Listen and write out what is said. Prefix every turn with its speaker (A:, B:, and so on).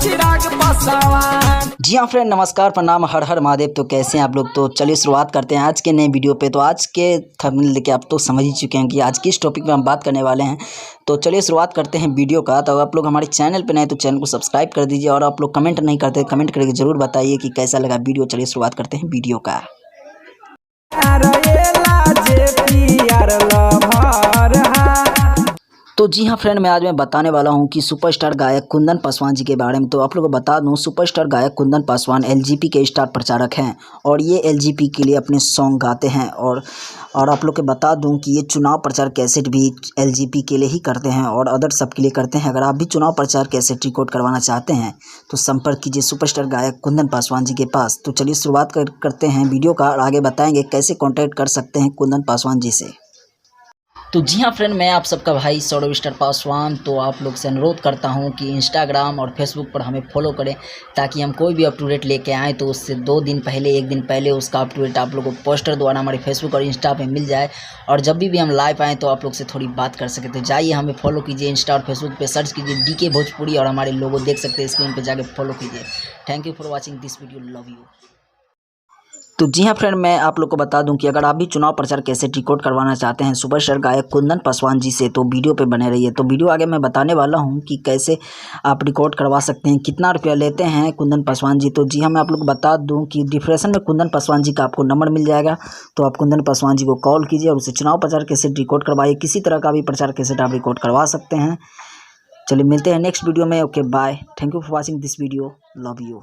A: चिराग पासवान।
B: जी हाँ फ्रेंड, नमस्कार, प्रणाम, हर हर महादेव। तो कैसे हैं आप लोग? तो चलिए शुरुआत करते हैं आज के नए वीडियो पे। तो आज के थंबनेल देख के आप तो समझ ही चुके हैं कि आज किस टॉपिक पे हम बात करने वाले हैं। तो चलिए शुरुआत करते हैं वीडियो का। तो आप लोग हमारे चैनल पे नए तो चैनल को सब्सक्राइब कर दीजिए, और आप लोग कमेंट नहीं करते, कमेंट करके जरूर बताइए कि कैसा लगा वीडियो। चलिए शुरुआत करते हैं वीडियो का। तो जी हाँ फ्रेंड, आज मैं बताने वाला हूँ कि सुपरस्टार गायक कुंदन पासवान जी के बारे में। तो आप लोगों को बता दूँ, सुपरस्टार गायक कुंदन पासवान एलजीपी के स्टार प्रचारक हैं, और ये एलजीपी के लिए अपने सॉन्ग गाते हैं। और आप लोग को बता दूं कि ये चुनाव प्रचार कैसेट भी एलजीपी के लिए ही करते हैं, और अदर सब के लिए करते हैं। अगर आप भी चुनाव प्रचार कैसेट रिकॉर्ड करवाना चाहते हैं तो संपर्क कीजिए सुपरस्टार गायक कुंदन पासवान जी के पास। तो चलिए शुरुआत करते हैं वीडियो का, और आगे बताएंगे कैसे कॉन्टैक्ट कर सकते हैं कुंदन पासवान जी से। तो जी हाँ फ्रेंड, मैं आप सबका भाई सौरभ स्टार पासवान। तो आप लोग से अनुरोध करता हूँ कि इंस्टाग्राम और फेसबुक पर हमें फॉलो करें, ताकि हम कोई भी अप टू डेट लेके आएँ तो उससे 2 दिन पहले, 1 दिन पहले उसका अप टू डेट आप लोगों को पोस्टर द्वारा हमारे फेसबुक और इंस्टा पे मिल जाए, और जब भी हम लाइव आएँ तो आप लोग से थोड़ी बात कर सकें। तो जाइए, हमें फॉलो कीजिए, इंस्टा और फेसबुक पर सर्च कीजिए डीके भोजपुरी, और हमारे लोगो देख सकते हैं स्क्रीन पर, जाके फॉलो कीजिए। Thank you for watching this video, love you. तो जी हाँ फ्रेंड, मैं आप लोग को बता दूं कि अगर आप भी चुनाव प्रचार कैसेट रिकॉर्ड करवाना चाहते हैं सुपरस्टार गायक कुंदन पासवान जी से, तो वीडियो पे बने रहिए। तो वीडियो आगे मैं बताने वाला हूं कि कैसे आप रिकॉर्ड करवा सकते हैं, कितना रुपया लेते हैं कुंदन पासवान जी। तो जी हाँ, मैं आप लोग को बता दूं कि डिस्क्रिप्शन में कुंदन पासवान जी का आपको नंबर मिल जाएगा। तो आप कुंदन पासवान जी को कॉल कीजिए और उससे चुनाव प्रचार कैसेट रिकॉर्ड करवाइए। किसी तरह का भी प्रचार कैसेट आप रिकॉर्ड करवा सकते हैं। चलिए मिलते हैं नेक्स्ट वीडियो में। Okay bye, thank you for watching this video, love you.